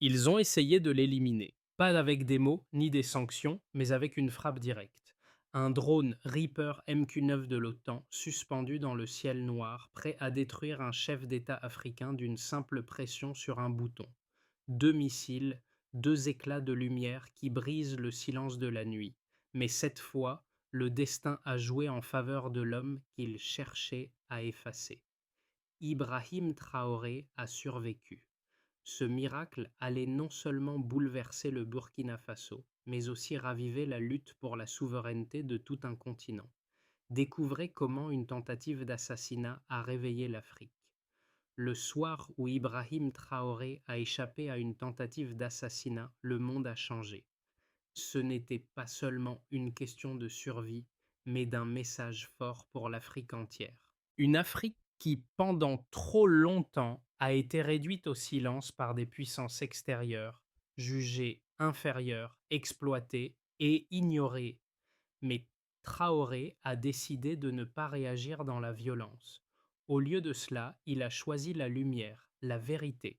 Ils ont essayé de l'éliminer. Pas avec des mots ni des sanctions, mais avec une frappe directe. Un drone Reaper MQ-9 de l'OTAN suspendu dans le ciel noir, prêt à détruire un chef d'État africain d'une simple pression sur un bouton. Deux missiles, deux éclats de lumière qui brisent le silence de la nuit. Mais cette fois, le destin a joué en faveur de l'homme qu'il cherchait à effacer. Ibrahim Traoré a survécu. Ce miracle allait non seulement bouleverser le Burkina Faso, mais aussi raviver la lutte pour la souveraineté de tout un continent. Découvrez comment une tentative d'assassinat a réveillé l'Afrique. Le soir où Ibrahim Traoré a échappé à une tentative d'assassinat, le monde a changé. Ce n'était pas seulement une question de survie, mais d'un message fort pour l'Afrique entière. Une Afrique qui, pendant trop longtemps, a été réduite au silence par des puissances extérieures, jugées inférieures, exploitées et ignorées. Mais Traoré a décidé de ne pas réagir dans la violence. Au lieu de cela, il a choisi la lumière, la vérité.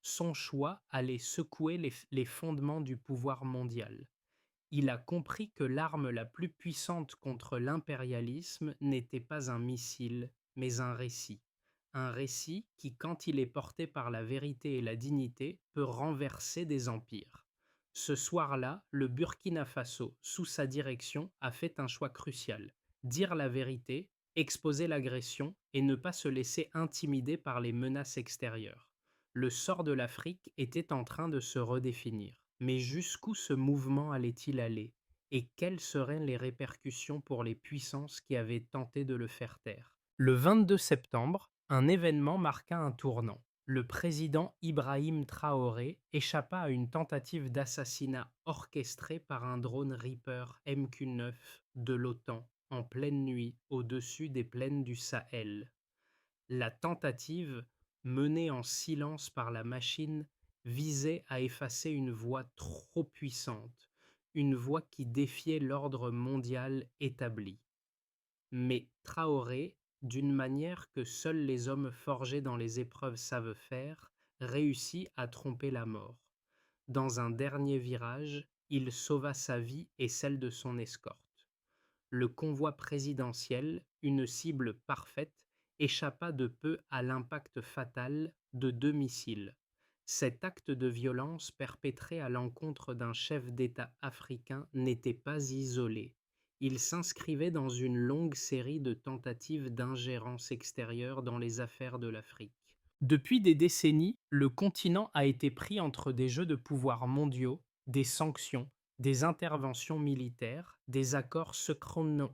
Son choix allait secouer les fondements du pouvoir mondial. Il a compris que l'arme la plus puissante contre l'impérialisme n'était pas un missile, mais un récit. Un récit qui, quand il est porté par la vérité et la dignité, peut renverser des empires. Ce soir-là, le Burkina Faso, sous sa direction, a fait un choix crucial. Dire la vérité, exposer l'agression et ne pas se laisser intimider par les menaces extérieures. Le sort de l'Afrique était en train de se redéfinir. Mais jusqu'où ce mouvement allait-il aller? Et quelles seraient les répercussions pour les puissances qui avaient tenté de le faire taire? Le 22 septembre, un événement marqua un tournant. Le président Ibrahim Traoré échappa à une tentative d'assassinat orchestrée par un drone Reaper MQ-9 de l'OTAN en pleine nuit au-dessus des plaines du Sahel. La tentative, menée en silence par la machine, visait à effacer une voix trop puissante, une voix qui défiait l'ordre mondial établi. Mais Traoré, d'une manière que seuls les hommes forgés dans les épreuves savent faire, réussit à tromper la mort. Dans un dernier virage, il sauva sa vie et celle de son escorte. Le convoi présidentiel, une cible parfaite, échappa de peu à l'impact fatal de deux missiles. Cet acte de violence perpétré à l'encontre d'un chef d'État africain n'était pas isolé. Il s'inscrivait dans une longue série de tentatives d'ingérence extérieure dans les affaires de l'Afrique. Depuis des décennies, le continent a été pris entre des jeux de pouvoir mondiaux, des sanctions, des interventions militaires, des accords secrètement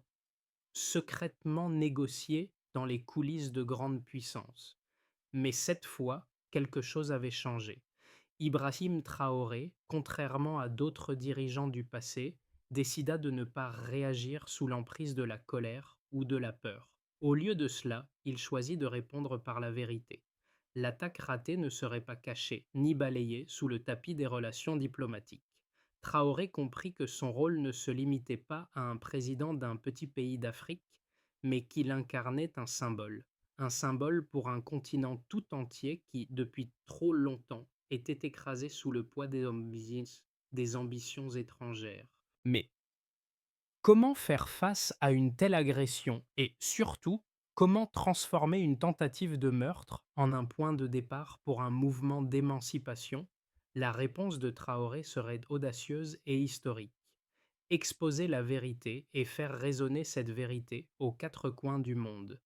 négociés dans les coulisses de grandes puissances. Mais cette fois, quelque chose avait changé. Ibrahim Traoré, contrairement à d'autres dirigeants du passé, décida de ne pas réagir sous l'emprise de la colère ou de la peur. Au lieu de cela, il choisit de répondre par la vérité. L'attaque ratée ne serait pas cachée ni balayée sous le tapis des relations diplomatiques. Traoré comprit que son rôle ne se limitait pas à un président d'un petit pays d'Afrique, mais qu'il incarnait un symbole pour un continent tout entier qui, depuis trop longtemps, était écrasé sous le poids des ambitions étrangères. Mais comment faire face à une telle agression et surtout, comment transformer une tentative de meurtre en un point de départ pour un mouvement d'émancipation? La réponse de Traoré serait audacieuse et historique. Exposer la vérité et faire résonner cette vérité aux quatre coins du monde.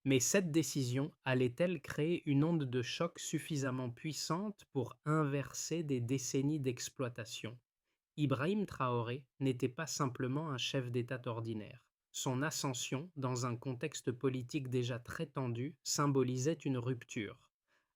Mais cette décision allait-elle créer une onde de choc suffisamment puissante pour inverser des décennies d'exploitation? Ibrahim Traoré n'était pas simplement un chef d'État ordinaire. Son ascension, dans un contexte politique déjà très tendu, symbolisait une rupture.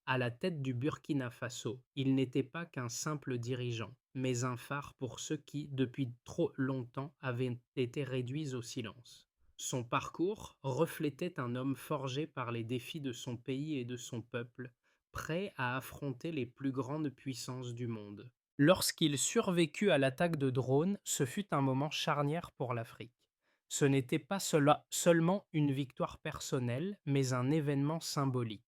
À la tête du Burkina Faso, il n'était pas qu'un simple dirigeant, mais un phare pour ceux qui, depuis trop longtemps, avaient été réduits au silence. Son parcours reflétait un homme forgé par les défis de son pays et de son peuple, prêt à affronter les plus grandes puissances du monde. Lorsqu'il survécut à l'attaque de drones, ce fut un moment charnière pour l'Afrique. Ce n'était pas seulement une victoire personnelle, mais un événement symbolique.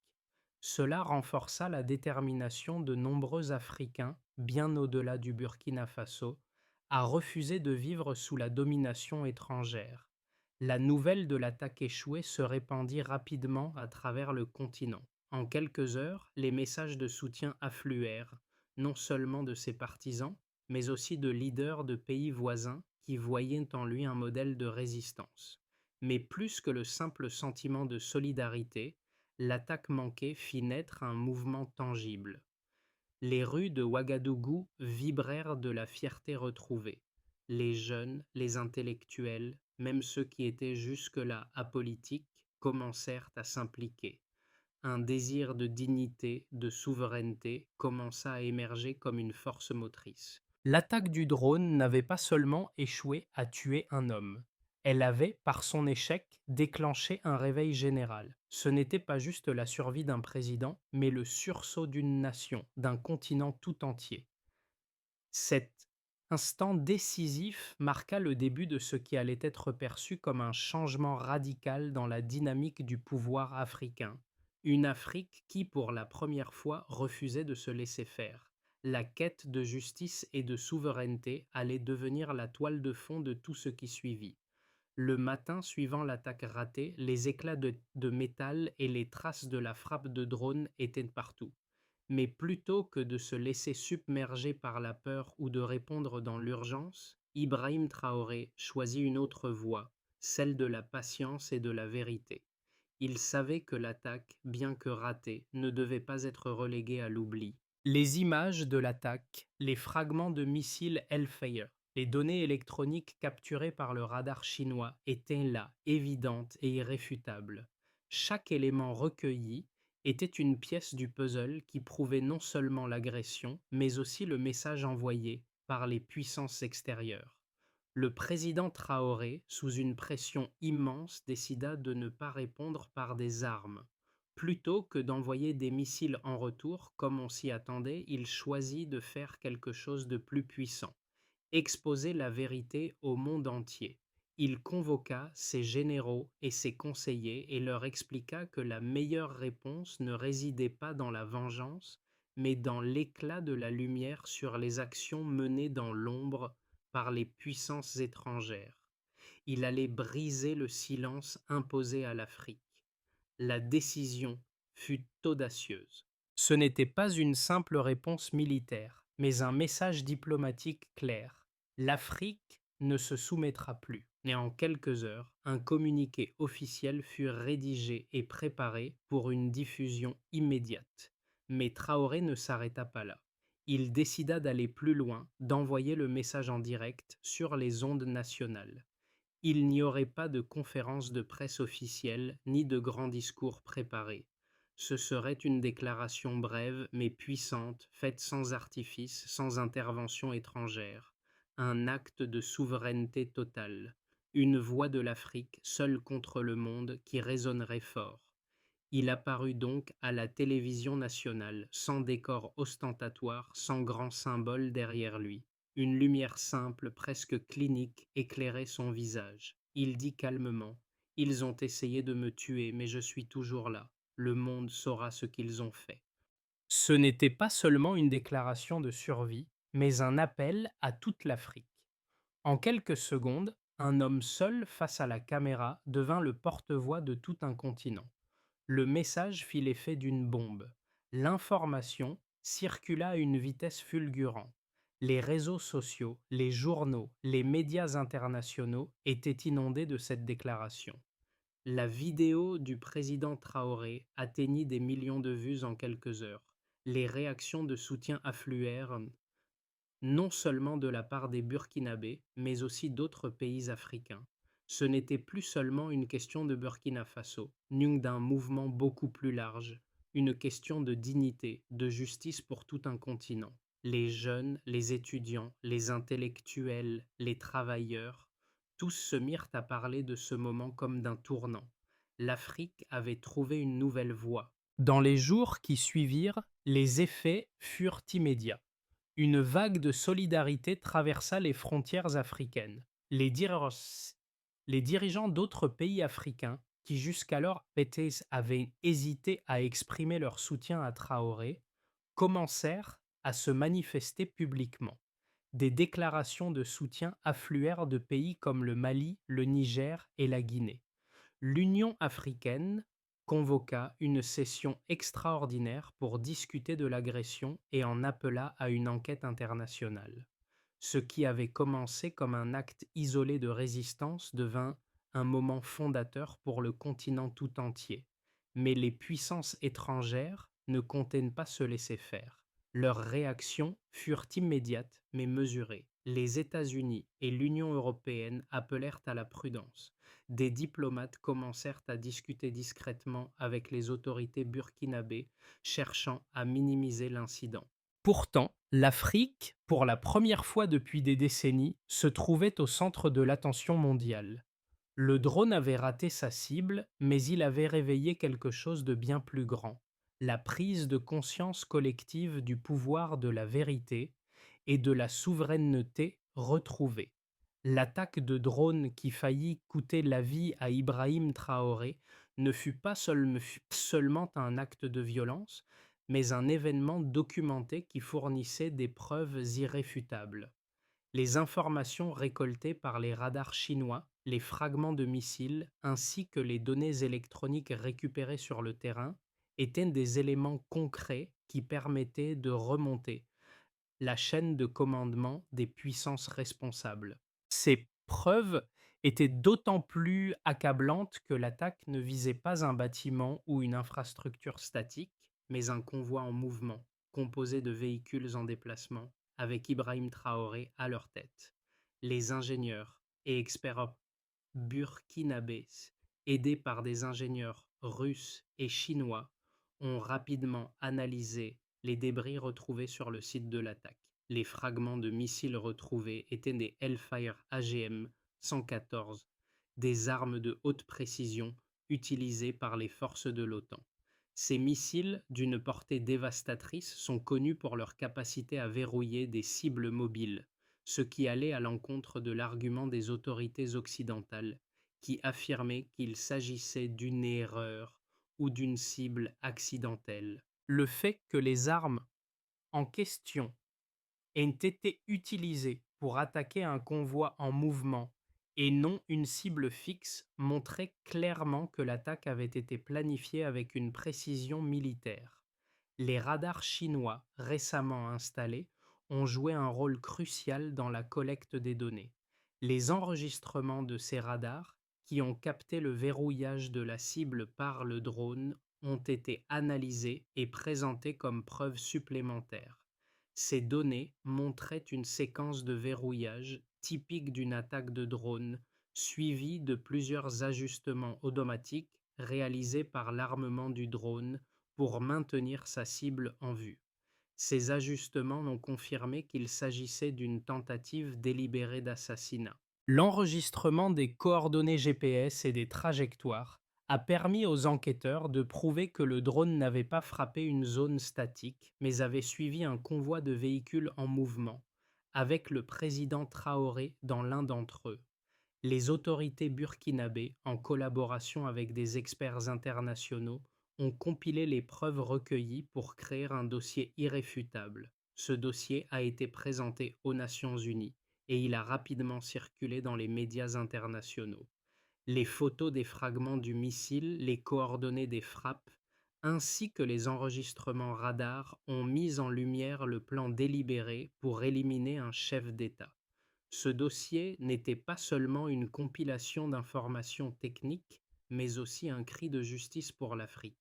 Cela renforça la détermination de nombreux Africains, bien au-delà du Burkina Faso, a refusé de vivre sous la domination étrangère. La nouvelle de l'attaque échouée se répandit rapidement à travers le continent. En quelques heures, les messages de soutien affluèrent, non seulement de ses partisans, mais aussi de leaders de pays voisins qui voyaient en lui un modèle de résistance. Mais plus que le simple sentiment de solidarité, l'attaque manquée fit naître un mouvement tangible. Les rues de Ouagadougou vibrèrent de la fierté retrouvée. Les jeunes, les intellectuels, même ceux qui étaient jusque-là apolitiques, commencèrent à s'impliquer. Un désir de dignité, de souveraineté commença à émerger comme une force motrice. L'attaque du drone n'avait pas seulement échoué à tuer un homme. Elle avait, par son échec, déclenché un réveil général. Ce n'était pas juste la survie d'un président, mais le sursaut d'une nation, d'un continent tout entier. Cet instant décisif marqua le début de ce qui allait être perçu comme un changement radical dans la dynamique du pouvoir africain. Une Afrique qui, pour la première fois, refusait de se laisser faire. La quête de justice et de souveraineté allait devenir la toile de fond de tout ce qui suivit. Le matin suivant l'attaque ratée, les éclats de métal et les traces de la frappe de drone étaient partout. Mais plutôt que de se laisser submerger par la peur ou de répondre dans l'urgence, Ibrahim Traoré choisit une autre voie, celle de la patience et de la vérité. Il savait que l'attaque, bien que ratée, ne devait pas être reléguée à l'oubli. Les images de l'attaque, les fragments de missiles Hellfire, les données électroniques capturées par le radar chinois étaient là, évidentes et irréfutables. Chaque élément recueilli était une pièce du puzzle qui prouvait non seulement l'agression, mais aussi le message envoyé par les puissances extérieures. Le président Traoré, sous une pression immense, décida de ne pas répondre par des armes. Plutôt que d'envoyer des missiles en retour, comme on s'y attendait, il choisit de faire quelque chose de plus puissant, exposer la vérité au monde entier. Il convoqua ses généraux et ses conseillers et leur expliqua que la meilleure réponse ne résidait pas dans la vengeance, mais dans l'éclat de la lumière sur les actions menées dans l'ombre par les puissances étrangères. Il allait briser le silence imposé à l'Afrique. La décision fut audacieuse. Ce n'était pas une simple réponse militaire, mais un message diplomatique clair. L'Afrique ne se soumettra plus. Et en quelques heures, un communiqué officiel fut rédigé et préparé pour une diffusion immédiate. Mais Traoré ne s'arrêta pas là. Il décida d'aller plus loin, d'envoyer le message en direct sur les ondes nationales. Il n'y aurait pas de conférence de presse officielle ni de grand discours préparé. Ce serait une déclaration brève mais puissante, faite sans artifice, sans intervention étrangère. Un acte de souveraineté totale. Une voix de l'Afrique, seule contre le monde, qui résonnerait fort. Il apparut donc à la télévision nationale, sans décor ostentatoire, sans grand symbole derrière lui. Une lumière simple, presque clinique, éclairait son visage. Il dit calmement: Ils ont essayé de me tuer, mais je suis toujours là. Le monde saura ce qu'ils ont fait. Ce n'était pas seulement une déclaration de survie, mais un appel à toute l'Afrique. En quelques secondes, un homme seul face à la caméra devint le porte-voix de tout un continent. Le message fit l'effet d'une bombe. L'information circula à une vitesse fulgurante. Les réseaux sociaux, les journaux, les médias internationaux étaient inondés de cette déclaration. La vidéo du président Traoré atteignit des millions de vues en quelques heures. Les réactions de soutien affluèrent, non seulement de la part des Burkinabés, mais aussi d'autres pays africains. Ce n'était plus seulement une question de Burkina Faso, ni d'un mouvement beaucoup plus large, une question de dignité, de justice pour tout un continent. Les jeunes, les étudiants, les intellectuels, les travailleurs, tous se mirent à parler de ce moment comme d'un tournant. L'Afrique avait trouvé une nouvelle voie. Dans les jours qui suivirent, les effets furent immédiats. Une vague de solidarité traversa les frontières africaines. Les dirigeants d'autres pays africains, qui jusqu'alors avaient hésité à exprimer leur soutien à Traoré, commencèrent à se manifester publiquement. Des déclarations de soutien affluèrent de pays comme le Mali, le Niger et la Guinée. L'Union africaine convoqua une session extraordinaire pour discuter de l'agression et en appela à une enquête internationale. Ce qui avait commencé comme un acte isolé de résistance devint un moment fondateur pour le continent tout entier. Mais les puissances étrangères ne comptaient pas se laisser faire. Leurs réactions furent immédiates mais mesurées. Les États-Unis et l'Union européenne appelèrent à la prudence. Des diplomates commencèrent à discuter discrètement avec les autorités burkinabées, cherchant à minimiser l'incident. Pourtant, l'Afrique, pour la première fois depuis des décennies, se trouvait au centre de l'attention mondiale. Le drone avait raté sa cible, mais il avait réveillé quelque chose de bien plus grand, la prise de conscience collective du pouvoir de la vérité et de la souveraineté retrouvée. L'attaque de drone qui faillit coûter la vie à Ibrahim Traoré ne fut pas seulement un acte de violence, mais un événement documenté qui fournissait des preuves irréfutables. Les informations récoltées par les radars chinois, les fragments de missiles ainsi que les données électroniques récupérées sur le terrain étaient des éléments concrets qui permettaient de remonter la chaîne de commandement des puissances responsables. Ces preuves étaient d'autant plus accablantes que l'attaque ne visait pas un bâtiment ou une infrastructure statique, mais un convoi en mouvement, composé de véhicules en déplacement, avec Ibrahim Traoré à leur tête. Les ingénieurs et experts burkinabés, aidés par des ingénieurs russes et chinois, ont rapidement analysé les débris retrouvés sur le site de l'attaque. Les fragments de missiles retrouvés étaient des Hellfire AGM-114, des armes de haute précision utilisées par les forces de l'OTAN. Ces missiles, d'une portée dévastatrice, sont connus pour leur capacité à verrouiller des cibles mobiles, ce qui allait à l'encontre de l'argument des autorités occidentales, qui affirmaient qu'il s'agissait d'une erreur ou d'une cible accidentelle. Le fait que les armes en question aient été utilisées pour attaquer un convoi en mouvement et non une cible fixe montrait clairement que l'attaque avait été planifiée avec une précision militaire. Les radars chinois récemment installés ont joué un rôle crucial dans la collecte des données. Les enregistrements de ces radars, qui ont capté le verrouillage de la cible par le drone, ont été analysés et présentés comme preuve supplémentaire. Ces données montraient une séquence de verrouillage typique d'une attaque de drone, suivie de plusieurs ajustements automatiques réalisés par l'armement du drone pour maintenir sa cible en vue. Ces ajustements ont confirmé qu'il s'agissait d'une tentative délibérée d'assassinat. L'enregistrement des coordonnées GPS et des trajectoires a permis aux enquêteurs de prouver que le drone n'avait pas frappé une zone statique, mais avait suivi un convoi de véhicules en mouvement, avec le président Traoré dans l'un d'entre eux. Les autorités burkinabées, en collaboration avec des experts internationaux, ont compilé les preuves recueillies pour créer un dossier irréfutable. Ce dossier a été présenté aux Nations Unies et il a rapidement circulé dans les médias internationaux. Les photos des fragments du missile, les coordonnées des frappes, ainsi que les enregistrements radars ont mis en lumière le plan délibéré pour éliminer un chef d'État. Ce dossier n'était pas seulement une compilation d'informations techniques, mais aussi un cri de justice pour l'Afrique,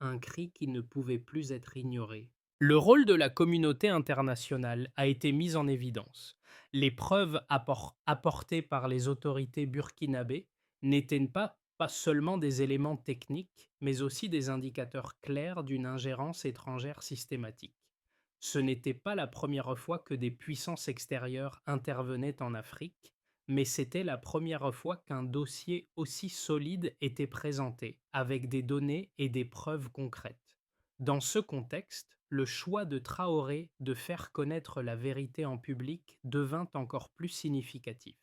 un cri qui ne pouvait plus être ignoré. Le rôle de la communauté internationale a été mis en évidence. Les preuves apportées par les autorités burkinabées n'étaient pas seulement des éléments techniques, mais aussi des indicateurs clairs d'une ingérence étrangère systématique. Ce n'était pas la première fois que des puissances extérieures intervenaient en Afrique, mais c'était la première fois qu'un dossier aussi solide était présenté, avec des données et des preuves concrètes. Dans ce contexte, le choix de Traoré de faire connaître la vérité en public devint encore plus significatif.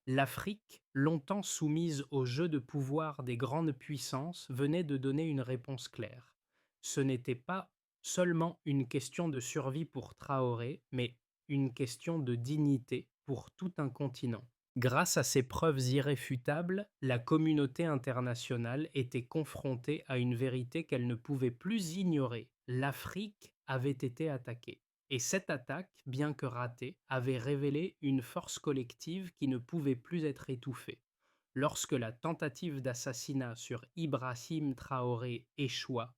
L'Afrique, longtemps soumise au jeu de pouvoir des grandes puissances, venait de donner une réponse claire. Ce n'était pas seulement une question de survie pour Traoré, mais une question de dignité pour tout un continent. Grâce à ces preuves irréfutables, la communauté internationale était confrontée à une vérité qu'elle ne pouvait plus ignorer. L'Afrique avait été attaquée. Et cette attaque, bien que ratée, avait révélé une force collective qui ne pouvait plus être étouffée. Lorsque la tentative d'assassinat sur Ibrahim Traoré échoua,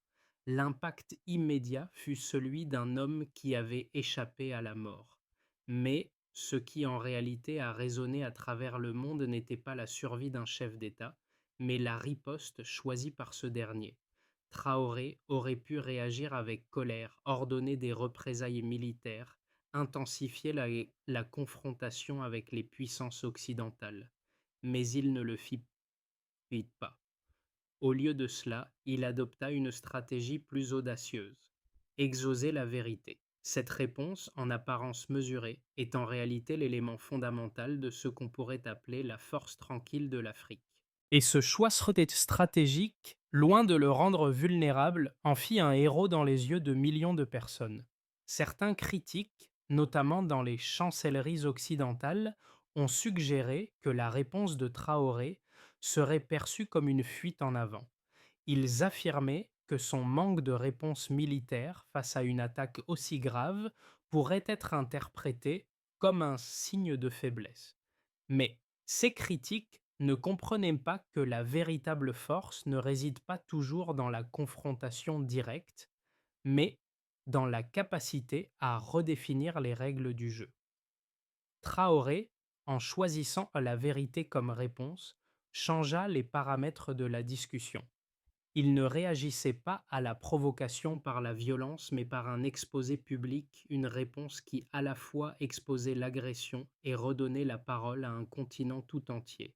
l'impact immédiat fut celui d'un homme qui avait échappé à la mort. Mais ce qui en réalité a résonné à travers le monde n'était pas la survie d'un chef d'État, mais la riposte choisie par ce dernier. Traoré aurait pu réagir avec colère, ordonner des représailles militaires, intensifier la confrontation avec les puissances occidentales. Mais il ne le fit pas. Au lieu de cela, il adopta une stratégie plus audacieuse: exaucer la vérité. Cette réponse, en apparence mesurée, est en réalité l'élément fondamental de ce qu'on pourrait appeler la force tranquille de l'Afrique. Et ce choix stratégique, loin de le rendre vulnérable, en fit un héros dans les yeux de millions de personnes. Certains critiques, notamment dans les chancelleries occidentales, ont suggéré que la réponse de Traoré serait perçue comme une fuite en avant. Ils affirmaient que son manque de réponse militaire face à une attaque aussi grave pourrait être interprété comme un signe de faiblesse. Mais ces critiques ne comprenaient pas que la véritable force ne réside pas toujours dans la confrontation directe, mais dans la capacité à redéfinir les règles du jeu. Traoré, en choisissant la vérité comme réponse, changea les paramètres de la discussion. Il ne réagissait pas à la provocation par la violence, mais par un exposé public, une réponse qui à la fois exposait l'agression et redonnait la parole à un continent tout entier.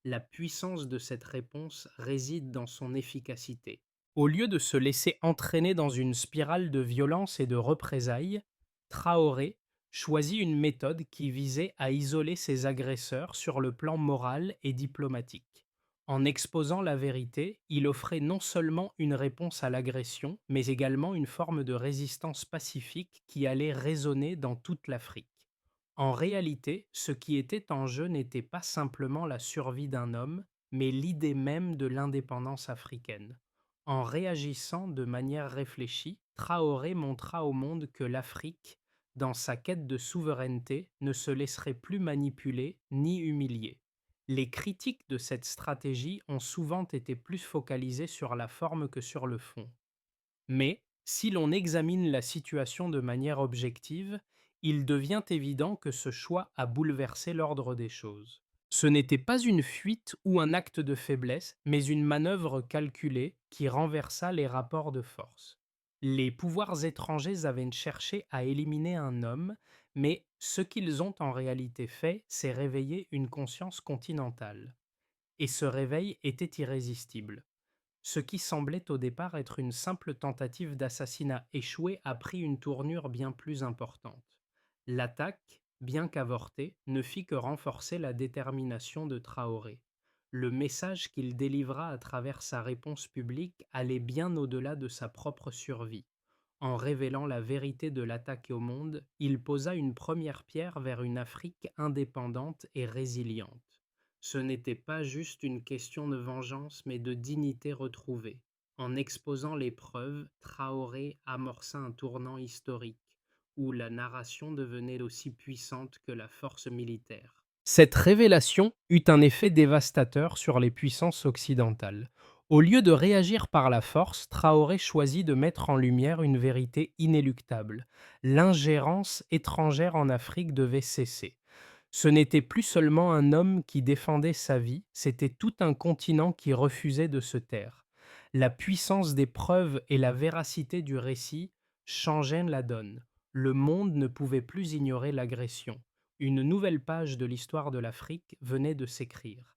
La puissance de cette réponse réside dans son efficacité. Au lieu de se laisser entraîner dans une spirale de violence et de représailles, Traoré choisit une méthode qui visait à isoler ses agresseurs sur le plan moral et diplomatique. En exposant la vérité, il offrait non seulement une réponse à l'agression, mais également une forme de résistance pacifique qui allait résonner dans toute l'Afrique. En réalité, ce qui était en jeu n'était pas simplement la survie d'un homme, mais l'idée même de l'indépendance africaine. En réagissant de manière réfléchie, Traoré montra au monde que l'Afrique, dans sa quête de souveraineté, ne se laisserait plus manipuler ni humilier. Les critiques de cette stratégie ont souvent été plus focalisées sur la forme que sur le fond. Mais, si l'on examine la situation de manière objective, il devient évident que ce choix a bouleversé l'ordre des choses. Ce n'était pas une fuite ou un acte de faiblesse, mais une manœuvre calculée qui renversa les rapports de force. Les pouvoirs étrangers avaient cherché à éliminer un homme, mais ce qu'ils ont en réalité fait, c'est réveiller une conscience continentale. Et ce réveil était irrésistible. Ce qui semblait au départ être une simple tentative d'assassinat échouée a pris une tournure bien plus importante. L'attaque, bien qu'avortée, ne fit que renforcer la détermination de Traoré. Le message qu'il délivra à travers sa réponse publique allait bien au-delà de sa propre survie. En révélant la vérité de l'attaque au monde, il posa une première pierre vers une Afrique indépendante et résiliente. Ce n'était pas juste une question de vengeance, mais de dignité retrouvée. En exposant les preuves, Traoré amorça un tournant historique, où la narration devenait aussi puissante que la force militaire. Cette révélation eut un effet dévastateur sur les puissances occidentales. Au lieu de réagir par la force, Traoré choisit de mettre en lumière une vérité inéluctable. L'ingérence étrangère en Afrique devait cesser. Ce n'était plus seulement un homme qui défendait sa vie, c'était tout un continent qui refusait de se taire. La puissance des preuves et la véracité du récit changeaient la donne. Le monde ne pouvait plus ignorer l'agression. Une nouvelle page de l'histoire de l'Afrique venait de s'écrire.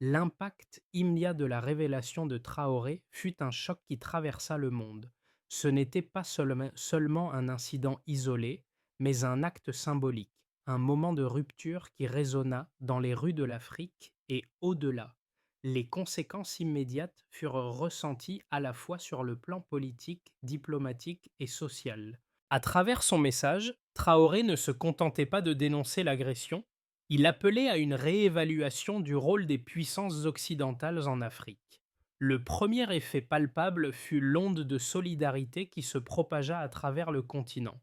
L'impact immédiat de la révélation de Traoré fut un choc qui traversa le monde. Ce n'était pas seulement un incident isolé, mais un acte symbolique, un moment de rupture qui résonna dans les rues de l'Afrique et au-delà. Les conséquences immédiates furent ressenties à la fois sur le plan politique, diplomatique et social. À travers son message, Traoré ne se contentait pas de dénoncer l'agression, il appelait à une réévaluation du rôle des puissances occidentales en Afrique. Le premier effet palpable fut l'onde de solidarité qui se propagea à travers le continent.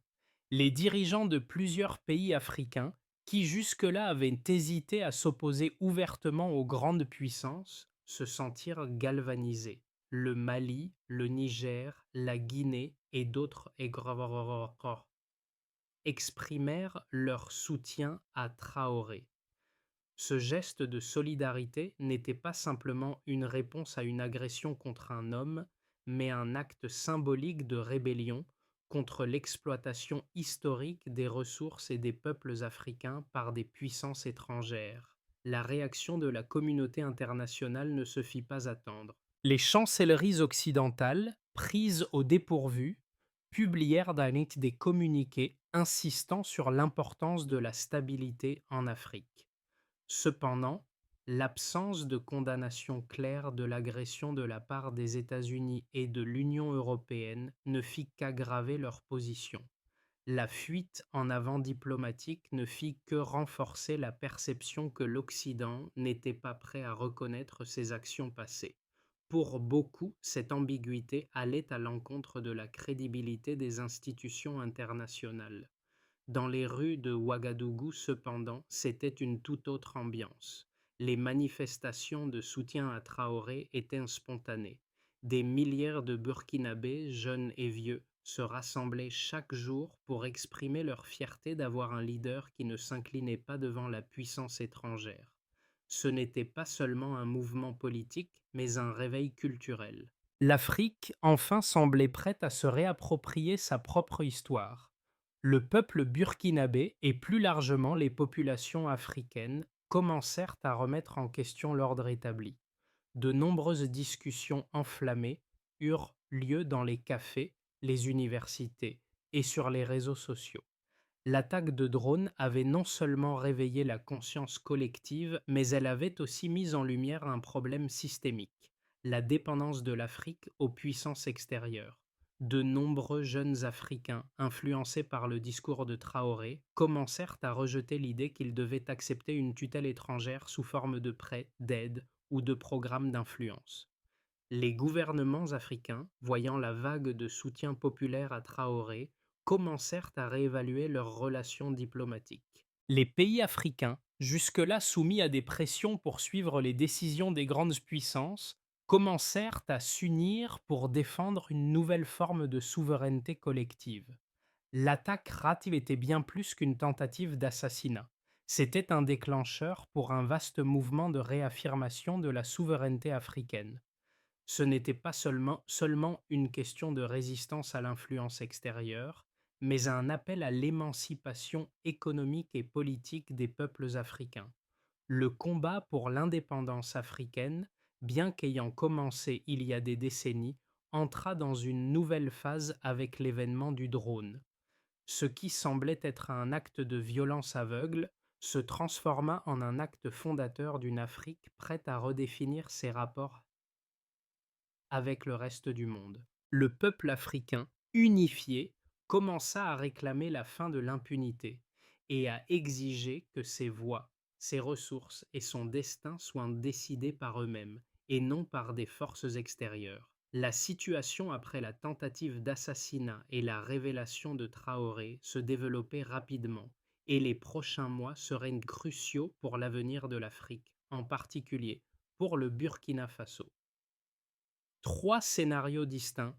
Les dirigeants de plusieurs pays africains, qui jusque-là avaient hésité à s'opposer ouvertement aux grandes puissances, se sentirent galvanisés. Le Mali, le Niger, la Guinée et d'autres exprimèrent leur soutien à Traoré. Ce geste de solidarité n'était pas simplement une réponse à une agression contre un homme, mais un acte symbolique de rébellion contre l'exploitation historique des ressources et des peuples africains par des puissances étrangères. La réaction de la communauté internationale ne se fit pas attendre. Les chancelleries occidentales, prises au dépourvu, publièrent des communiqués insistant sur l'importance de la stabilité en Afrique. Cependant, l'absence de condamnation claire de l'agression de la part des États-Unis et de l'Union européenne ne fit qu'aggraver leur position. La fuite en avant diplomatique ne fit que renforcer la perception que l'Occident n'était pas prêt à reconnaître ses actions passées. Pour beaucoup, cette ambiguïté allait à l'encontre de la crédibilité des institutions internationales. Dans les rues de Ouagadougou, cependant, c'était une toute autre ambiance. Les manifestations de soutien à Traoré étaient spontanées. Des milliers de Burkinabés, jeunes et vieux, se rassemblaient chaque jour pour exprimer leur fierté d'avoir un leader qui ne s'inclinait pas devant la puissance étrangère. Ce n'était pas seulement un mouvement politique, mais un réveil culturel. L'Afrique, enfin, semblait prête à se réapproprier sa propre histoire. Le peuple burkinabé et plus largement les populations africaines commencèrent à remettre en question l'ordre établi. De nombreuses discussions enflammées eurent lieu dans les cafés, les universités et sur les réseaux sociaux. L'attaque de drones avait non seulement réveillé la conscience collective, mais elle avait aussi mis en lumière un problème systémique, la dépendance de l'Afrique aux puissances extérieures. De nombreux jeunes Africains, influencés par le discours de Traoré, commencèrent à rejeter l'idée qu'ils devaient accepter une tutelle étrangère sous forme de prêts, d'aides ou de programmes d'influence. Les gouvernements africains, voyant la vague de soutien populaire à Traoré, commencèrent à réévaluer leurs relations diplomatiques. Les pays africains, jusque-là soumis à des pressions pour suivre les décisions des grandes puissances, commencèrent à s'unir pour défendre une nouvelle forme de souveraineté collective. L'attaque Rativ était bien plus qu'une tentative d'assassinat. C'était un déclencheur pour un vaste mouvement de réaffirmation de la souveraineté africaine. Ce n'était pas seulement une question de résistance à l'influence extérieure, mais un appel à l'émancipation économique et politique des peuples africains. Le combat pour l'indépendance africaine, bien qu'ayant commencé il y a des décennies, entra dans une nouvelle phase avec l'avènement du drone. Ce qui semblait être un acte de violence aveugle se transforma en un acte fondateur d'une Afrique prête à redéfinir ses rapports avec le reste du monde. Le peuple africain, unifié, commença à réclamer la fin de l'impunité et à exiger que ses voix, ses ressources et son destin soient décidés par eux-mêmes et non par des forces extérieures. La situation après la tentative d'assassinat et la révélation de Traoré se développait rapidement et les prochains mois seraient cruciaux pour l'avenir de l'Afrique, en particulier pour le Burkina Faso. Trois scénarios distincts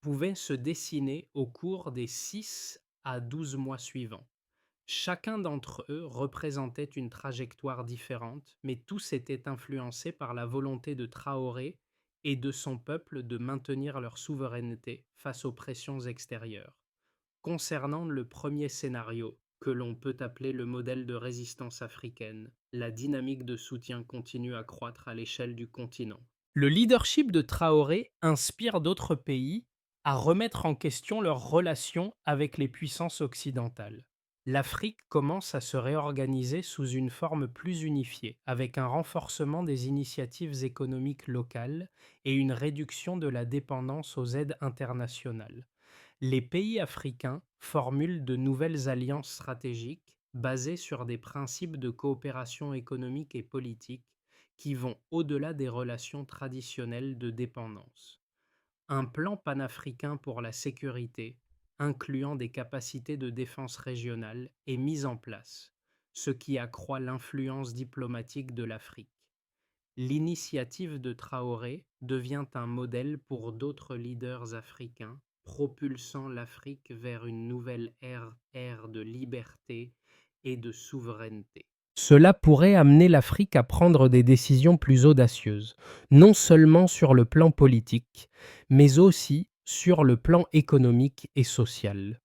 pouvaient se dessiner au cours des 6 à 12 mois suivants. Chacun d'entre eux représentait une trajectoire différente, mais tous étaient influencés par la volonté de Traoré et de son peuple de maintenir leur souveraineté face aux pressions extérieures. Concernant le premier scénario, que l'on peut appeler le modèle de résistance africaine, la dynamique de soutien continue à croître à l'échelle du continent. Le leadership de Traoré inspire d'autres pays à remettre en question leurs relations avec les puissances occidentales. L'Afrique commence à se réorganiser sous une forme plus unifiée, avec un renforcement des initiatives économiques locales et une réduction de la dépendance aux aides internationales. Les pays africains formulent de nouvelles alliances stratégiques basées sur des principes de coopération économique et politique qui vont au-delà des relations traditionnelles de dépendance. Un plan panafricain pour la sécurité, incluant des capacités de défense régionale, est mis en place, ce qui accroît l'influence diplomatique de l'Afrique. L'initiative de Traoré devient un modèle pour d'autres leaders africains, propulsant l'Afrique vers une nouvelle ère de liberté et de souveraineté. Cela pourrait amener l'Afrique à prendre des décisions plus audacieuses, non seulement sur le plan politique, mais aussi sur le plan économique et social.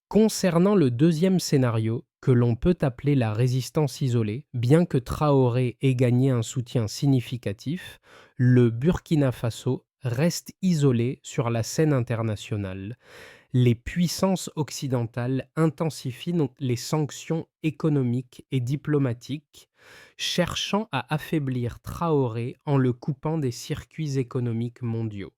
Concernant le deuxième scénario, que l'on peut appeler la résistance isolée, bien que Traoré ait gagné un soutien significatif, le Burkina Faso reste isolé sur la scène internationale. Les puissances occidentales intensifient donc les sanctions économiques et diplomatiques, cherchant à affaiblir Traoré en le coupant des circuits économiques mondiaux.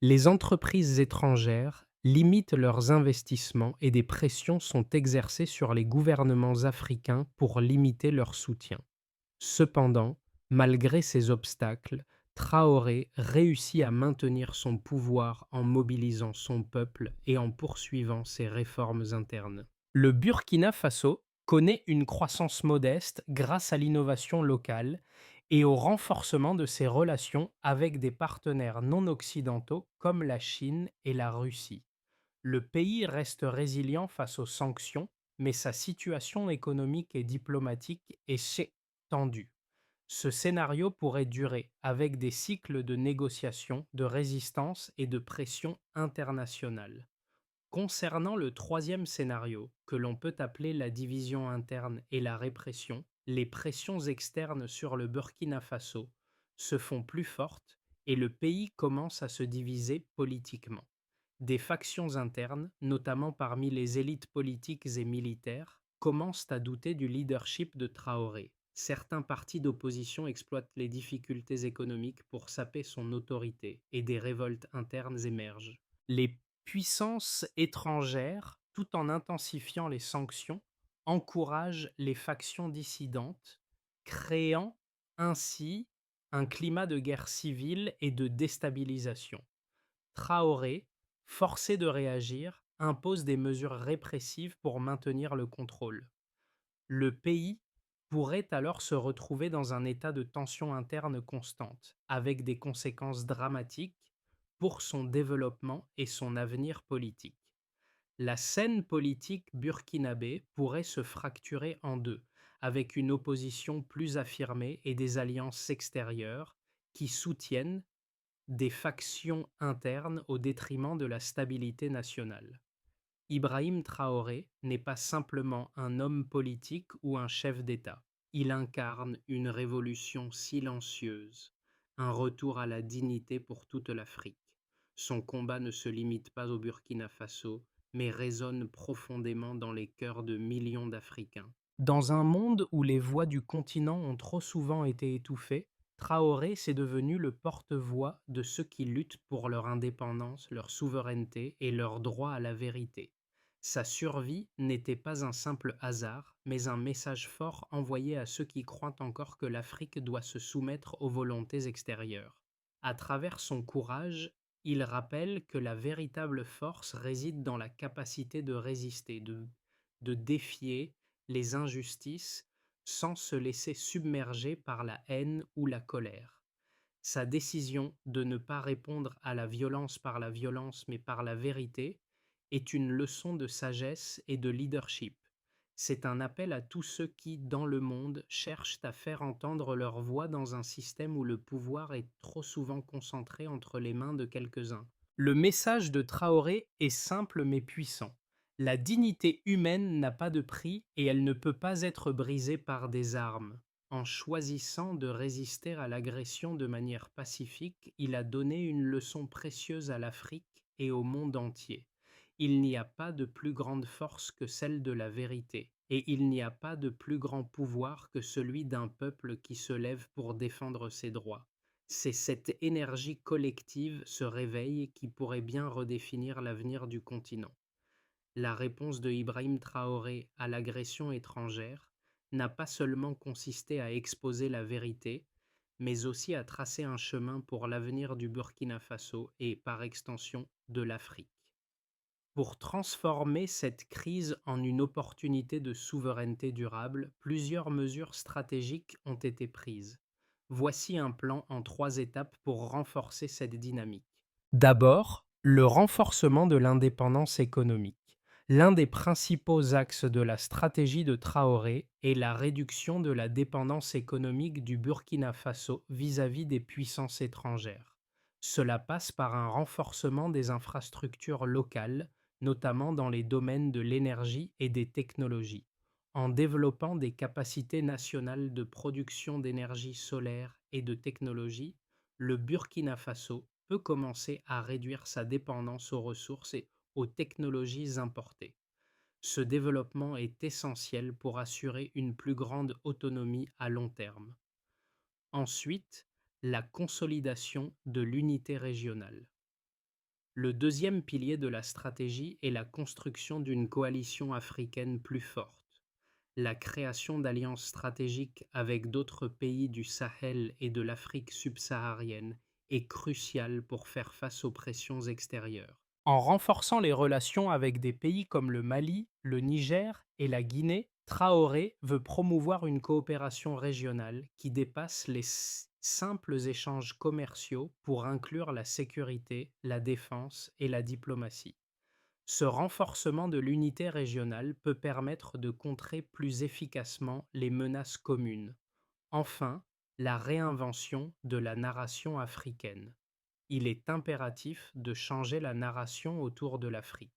Les entreprises étrangères limitent leurs investissements et des pressions sont exercées sur les gouvernements africains pour limiter leur soutien. Cependant, malgré ces obstacles, Traoré réussit à maintenir son pouvoir en mobilisant son peuple et en poursuivant ses réformes internes. Le Burkina Faso connaît une croissance modeste grâce à l'innovation locale et au renforcement de ses relations avec des partenaires non occidentaux comme la Chine et la Russie. Le pays reste résilient face aux sanctions, mais sa situation économique et diplomatique est tendue. Ce scénario pourrait durer avec des cycles de négociations, de résistance et de pression internationale. Concernant le troisième scénario, que l'on peut appeler la division interne et la répression, les pressions externes sur le Burkina Faso se font plus fortes et le pays commence à se diviser politiquement. Des factions internes, notamment parmi les élites politiques et militaires, commencent à douter du leadership de Traoré. Certains partis d'opposition exploitent les difficultés économiques pour saper son autorité et des révoltes internes émergent. Les puissances étrangères, tout en intensifiant les sanctions, encouragent les factions dissidentes, créant ainsi un climat de guerre civile et de déstabilisation. Traoré, forcé de réagir, impose des mesures répressives pour maintenir le contrôle. Le pays pourrait alors se retrouver dans un état de tension interne constante, avec des conséquences dramatiques pour son développement et son avenir politique. La scène politique burkinabé pourrait se fracturer en deux, avec une opposition plus affirmée et des alliances extérieures qui soutiennent des factions internes au détriment de la stabilité nationale. Ibrahim Traoré n'est pas simplement un homme politique ou un chef d'État. Il incarne une révolution silencieuse, un retour à la dignité pour toute l'Afrique. Son combat ne se limite pas au Burkina Faso, mais résonne profondément dans les cœurs de millions d'Africains. Dans un monde où les voix du continent ont trop souvent été étouffées, Traoré s'est devenu le porte-voix de ceux qui luttent pour leur indépendance, leur souveraineté et leur droit à la vérité. Sa survie n'était pas un simple hasard, mais un message fort envoyé à ceux qui croient encore que l'Afrique doit se soumettre aux volontés extérieures. À travers son courage, il rappelle que la véritable force réside dans la capacité de résister, de défier les injustices sans se laisser submerger par la haine ou la colère. Sa décision de ne pas répondre à la violence par la violence mais par la vérité est une leçon de sagesse et de leadership. C'est un appel à tous ceux qui, dans le monde, cherchent à faire entendre leur voix dans un système où le pouvoir est trop souvent concentré entre les mains de quelques-uns. Le message de Traoré est simple mais puissant. La dignité humaine n'a pas de prix et elle ne peut pas être brisée par des armes. En choisissant de résister à l'agression de manière pacifique, il a donné une leçon précieuse à l'Afrique et au monde entier. Il n'y a pas de plus grande force que celle de la vérité, et il n'y a pas de plus grand pouvoir que celui d'un peuple qui se lève pour défendre ses droits. C'est cette énergie collective, ce réveil, qui pourrait bien redéfinir l'avenir du continent. La réponse de Ibrahim Traoré à l'agression étrangère n'a pas seulement consisté à exposer la vérité, mais aussi à tracer un chemin pour l'avenir du Burkina Faso et, par extension, de l'Afrique. Pour transformer cette crise en une opportunité de souveraineté durable, plusieurs mesures stratégiques ont été prises. Voici un plan en 3 étapes pour renforcer cette dynamique. D'abord, le renforcement de l'indépendance économique. L'un des principaux axes de la stratégie de Traoré est la réduction de la dépendance économique du Burkina Faso vis-à-vis des puissances étrangères. Cela passe par un renforcement des infrastructures locales, notamment dans les domaines de l'énergie et des technologies, en développant des capacités nationales de production d'énergie solaire et de technologie. Le Burkina Faso peut commencer à réduire sa dépendance aux ressources et aux technologies importées. Ce développement est essentiel pour assurer une plus grande autonomie à long terme. Ensuite, la consolidation de l'unité régionale. Le deuxième pilier de la stratégie est la construction d'une coalition africaine plus forte. La création d'alliances stratégiques avec d'autres pays du Sahel et de l'Afrique subsaharienne est cruciale pour faire face aux pressions extérieures. En renforçant les relations avec des pays comme le Mali, le Niger et la Guinée, Traoré veut promouvoir une coopération régionale qui dépasse les simples échanges commerciaux pour inclure la sécurité, la défense et la diplomatie. Ce renforcement de l'unité régionale peut permettre de contrer plus efficacement les menaces communes. Enfin, la réinvention de la narration africaine. Il est impératif de changer la narration autour de l'Afrique.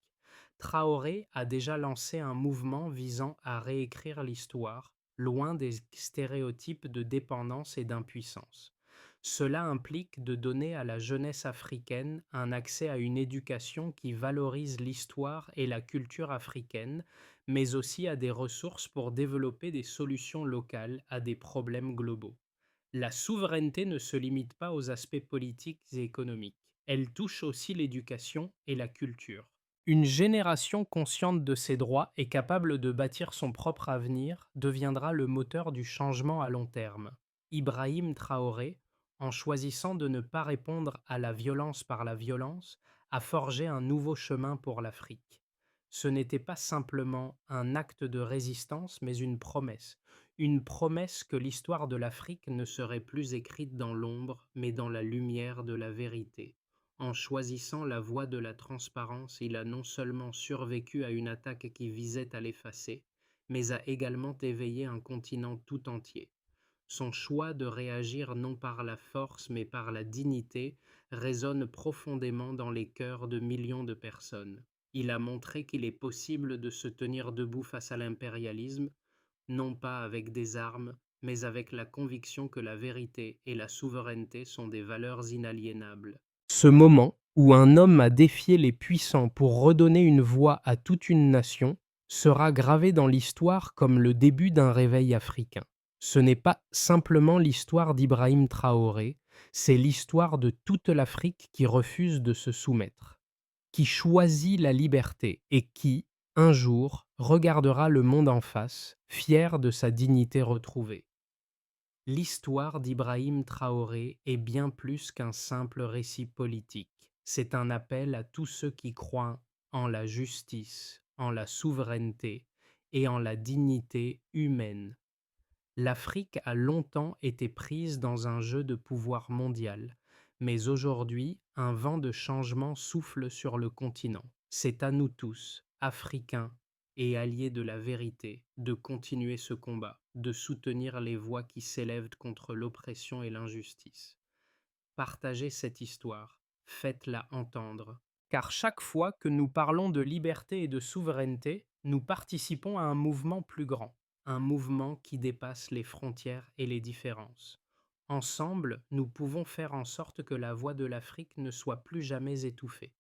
Traoré a déjà lancé un mouvement visant à réécrire l'histoire, loin des stéréotypes de dépendance et d'impuissance. Cela implique de donner à la jeunesse africaine un accès à une éducation qui valorise l'histoire et la culture africaine, mais aussi à des ressources pour développer des solutions locales à des problèmes globaux. La souveraineté ne se limite pas aux aspects politiques et économiques. Elle touche aussi l'éducation et la culture. Une génération consciente de ses droits et capable de bâtir son propre avenir deviendra le moteur du changement à long terme. Ibrahim Traoré, en choisissant de ne pas répondre à la violence par la violence, a forgé un nouveau chemin pour l'Afrique. Ce n'était pas simplement un acte de résistance, mais une promesse que l'histoire de l'Afrique ne serait plus écrite dans l'ombre, mais dans la lumière de la vérité. En choisissant la voie de la transparence, il a non seulement survécu à une attaque qui visait à l'effacer, mais a également éveillé un continent tout entier. Son choix de réagir non par la force mais par la dignité résonne profondément dans les cœurs de millions de personnes. Il a montré qu'il est possible de se tenir debout face à l'impérialisme, non pas avec des armes, mais avec la conviction que la vérité et la souveraineté sont des valeurs inaliénables. Ce moment où un homme a défié les puissants pour redonner une voix à toute une nation sera gravé dans l'histoire comme le début d'un réveil africain. Ce n'est pas simplement l'histoire d'Ibrahim Traoré, c'est l'histoire de toute l'Afrique qui refuse de se soumettre, qui choisit la liberté et qui, un jour, regardera le monde en face, fier de sa dignité retrouvée. L'histoire d'Ibrahim Traoré est bien plus qu'un simple récit politique. C'est un appel à tous ceux qui croient en la justice, en la souveraineté et en la dignité humaine. L'Afrique a longtemps été prise dans un jeu de pouvoir mondial, mais aujourd'hui, un vent de changement souffle sur le continent. C'est à nous tous, Africains et alliés de la vérité, de continuer ce combat, de soutenir les voix qui s'élèvent contre l'oppression et l'injustice. Partagez cette histoire, faites-la entendre, car chaque fois que nous parlons de liberté et de souveraineté, nous participons à un mouvement plus grand, un mouvement qui dépasse les frontières et les différences. Ensemble, nous pouvons faire en sorte que la voix de l'Afrique ne soit plus jamais étouffée.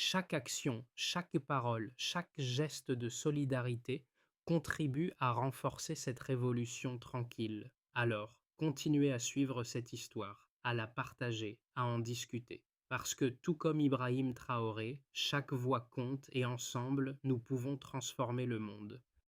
Chaque action, chaque parole, chaque geste de solidarité contribue à renforcer cette révolution tranquille. Alors, continuez à suivre cette histoire, à la partager, à en discuter. Parce que tout comme Ibrahim Traoré, chaque voix compte et ensemble, nous pouvons transformer le monde.